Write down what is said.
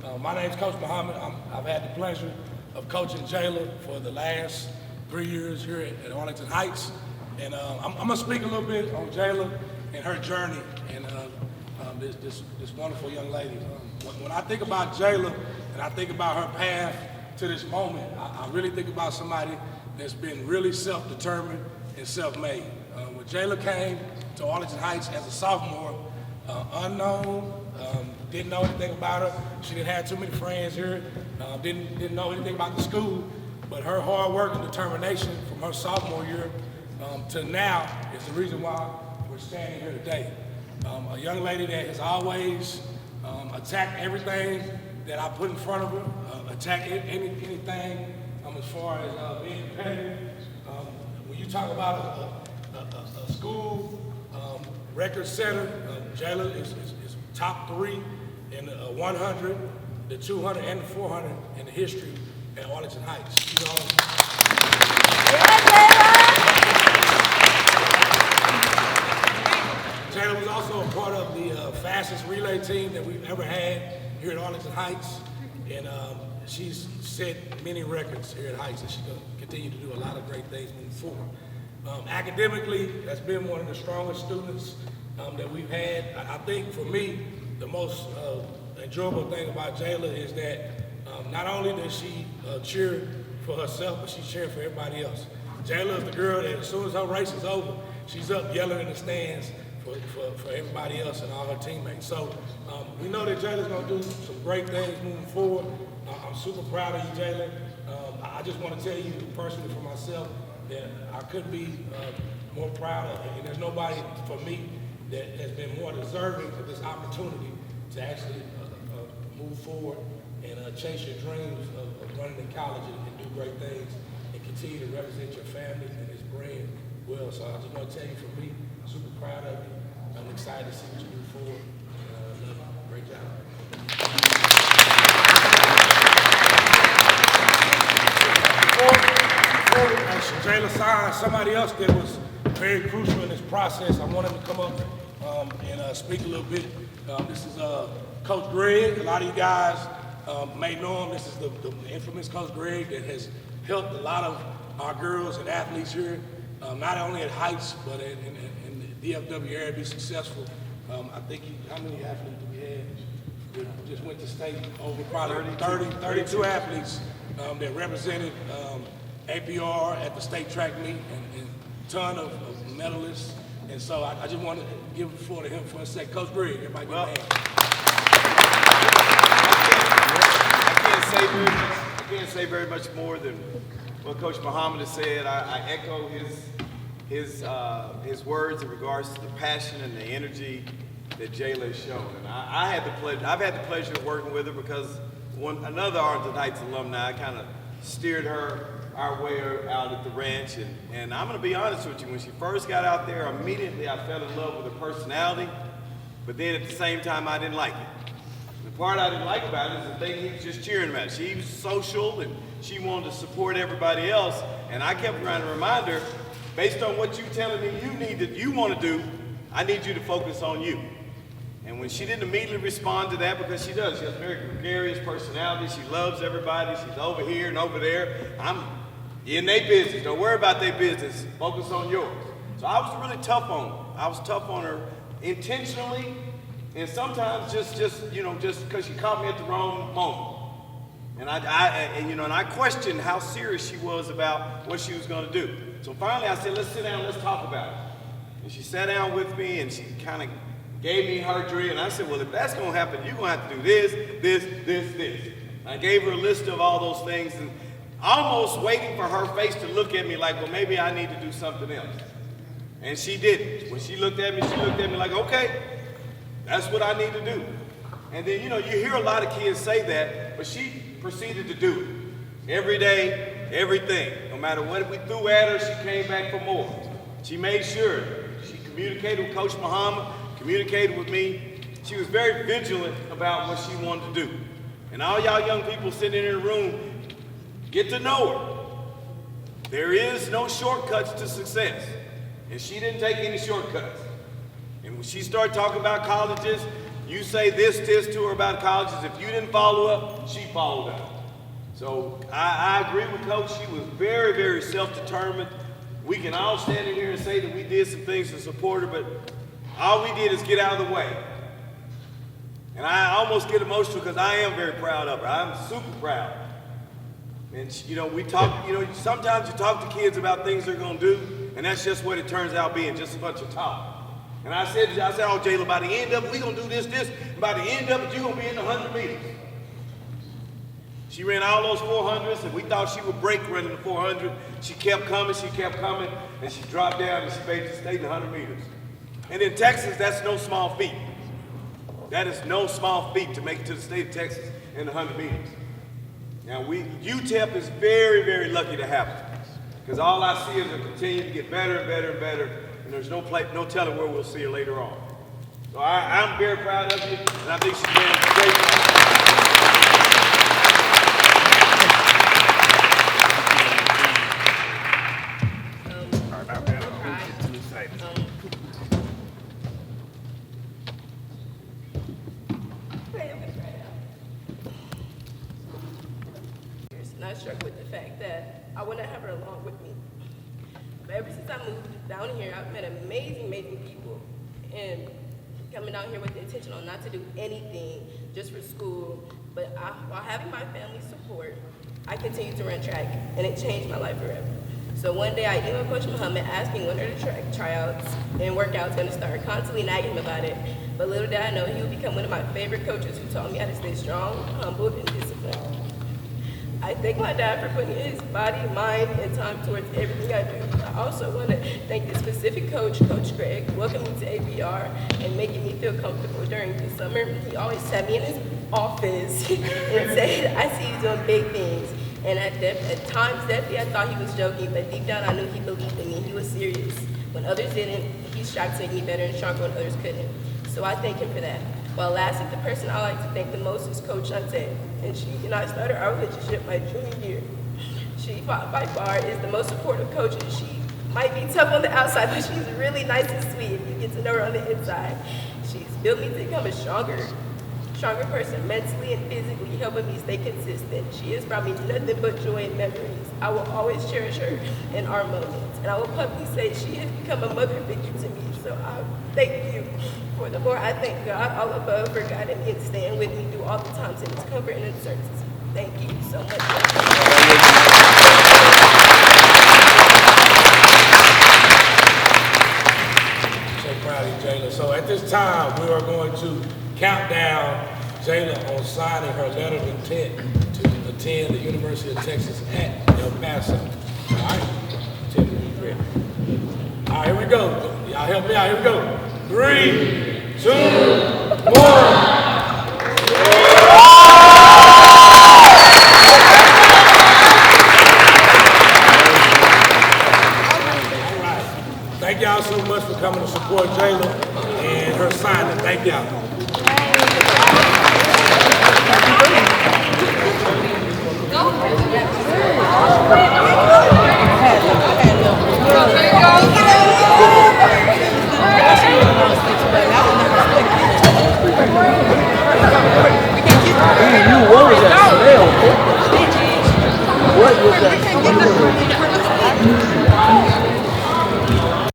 My name's Coach Muhammad. I've had the pleasure of coaching Jaylah for the last 3 years here at Arlington Heights. And I'm going to speak a little bit on Jaylah and her journey and this wonderful young lady. When I think about Jaylah and I think about her path to this moment, I really think about somebody that's been really self-determined and self-made. When Jaylah came to Arlington Heights as a sophomore, unknown, didn't know anything about her. She didn't have too many friends here, didn't know anything about the school, but her hard work and determination from her sophomore year to now is the reason why we're standing here today. A young lady that has always attacked everything that I put in front of her, attacked anything as far as being competitive. When you talk about a school record setter, Jaylah is top 3 in the 100, the 200, and the 400 in the history at Arlington Heights. You know, Jaylah was also a part of the fastest relay team that we've ever had here at Arlington Heights, and she's set many records here at Heights, and she's going to continue to do a lot of great things moving forward. Academically, that's been one of the strongest students that we've had. I think for me, the most enjoyable thing about Jaylah is that not only does she cheer for herself, but she's cheering for everybody else. Jaylah is the girl that as soon as her race is over, she's up yelling in the stands for everybody else and all her teammates. So we know that Jaylah's going to do some great things moving forward. I'm super proud of you, Jaylah. I just want to tell you personally for myself that I couldn't be more proud of it. And there's nobody for me that has been more deserving of this opportunity to actually move forward and chase your dreams of running in college and do great things and continue to represent your family and this brand well. So I just want to tell you, for me, I'm super proud of you. I'm excited to see what you move forward. Love you. Great job. Before we actually Jaylah signed somebody else that was very crucial in this process, I want him to come up and speak a little bit. This is Coach Greg. A lot of you guys may know him. This is the infamous Coach Greg that has helped a lot of our girls and athletes here, not only at Heights, but in the DFW area, be successful. I think, how many athletes do we have? We just went to state, over probably 32 athletes that represented APR at the state track meet, and a ton of medalists. And so I just want to give the floor to him for a second. Coach Greg, everybody give a hand. I can't say very much more than what Coach Muhammad has said. I echo his words in regards to the passion and the energy that Jaylah has shown. And I've had the pleasure of working with her because another Arlington Heights alumni kind of steered her our way out at the ranch. And I'm going to be honest with you, when she first got out there, immediately I fell in love with her personality, but then at the same time I didn't like it. The part I didn't like about it is the thing he was just cheering about. She was social and she wanted to support everybody else, and I kept trying to remind her, based on what you're telling me you want to do, I need you to focus on you. And when she didn't immediately respond to that, because she does, she has a very gregarious personality, she loves everybody, she's over here and over there. I'm in their business, don't worry about their business, focus on yours. So I was really tough on her. I was tough on her intentionally, and sometimes just because she caught me at the wrong moment. And I questioned how serious she was about what she was going to do. So finally I said, let's sit down, let's talk about it. And she sat down with me and she kind of gave me her dream. And I said, well, if that's going to happen, you're going to have to do this. And I gave her a list of all those things, and almost waiting for her face to look at me like, well, maybe I need to do something else. And she didn't. When she looked at me like, okay, that's what I need to do. And then, you hear a lot of kids say that, but she proceeded to do it. Every day, everything. No matter what we threw at her, she came back for more. She made sure. She communicated with Coach Muhammad, communicated with me. She was very vigilant about what she wanted to do. And all y'all young people sitting in the room, get to know her. There is no shortcuts to success. And she didn't take any shortcuts. And when she started talking about colleges, you say this to her about colleges, if you didn't follow up, she followed up. So I agree with Coach. She was very, very self-determined. We can all stand in here and say that we did some things to support her, but all we did is get out of the way. And I almost get emotional because I am very proud of her. I'm super proud. And we talk, sometimes you talk to kids about things they're going to do, and that's just what it turns out being, just a bunch of talk. And I said, oh, Jaylah, by the end of it, we're going to do this, and by the end of it, you're going to be in the 100 meters. She ran all those 400s, and we thought she would break running the 400. She kept coming, and she dropped down, and she stayed in the 100 meters. And in Texas, that's no small feat. That is no small feat to make it to the state of Texas in the 100 meters. Now, UTEP is very, very lucky to have her, because all I see is her continue to get better and better and better, and there's no telling where we'll see her later on. So I'm very proud of you, and I think she's doing a great job. And I struggle with the fact that I want to have her along with me. But ever since I moved down here, I've met amazing, amazing people. And coming down here with the intention on not to do anything just for school, but while having my family's support, I continued to run track, and it changed my life forever. So one day I emailed Coach Muhammad asking when are the track tryouts and workouts going to start, constantly nagging him about it. But little did I know he would become one of my favorite coaches who taught me how to stay strong, humble, and disciplined. I thank my dad for putting his body, mind, and time towards everything I do. I also want to thank the specific coach, Coach Greg, welcoming me to APR and making me feel comfortable during the summer. He always sat me in his office and said, I see you doing big things. And at times, definitely, I thought he was joking, but deep down, I knew he believed in me. He was serious. When others didn't, he strived to make me better and stronger when others couldn't. So I thank him for that. While lastly, the person I like to thank the most is Coach Shante. And she and I started our relationship my junior year. She, by far, is the most supportive coach. And she might be tough on the outside, but she's really nice and sweet if you get to know her on the inside. She's built me to become a stronger person mentally and physically, helping me stay consistent. She has brought me nothing but joy and memories. I will always cherish her in our moments. And I will publicly say she has become a mother figure to me. So I thank you. For the more I thank God all above for guiding me and staying with me through all the times in His comfort and uncertainty. Thank you so much. So proud of you, Jaylah. So at this time, we are going to count down Jaylah on signing her letter of intent to attend the University of Texas at El Paso. All right? Tell me when you're ready. All right, here we go. Y'all help me out. Here we go. 3, 2, 1. Thank y'all so much for coming to support Jaylah and her signing. Thank y'all.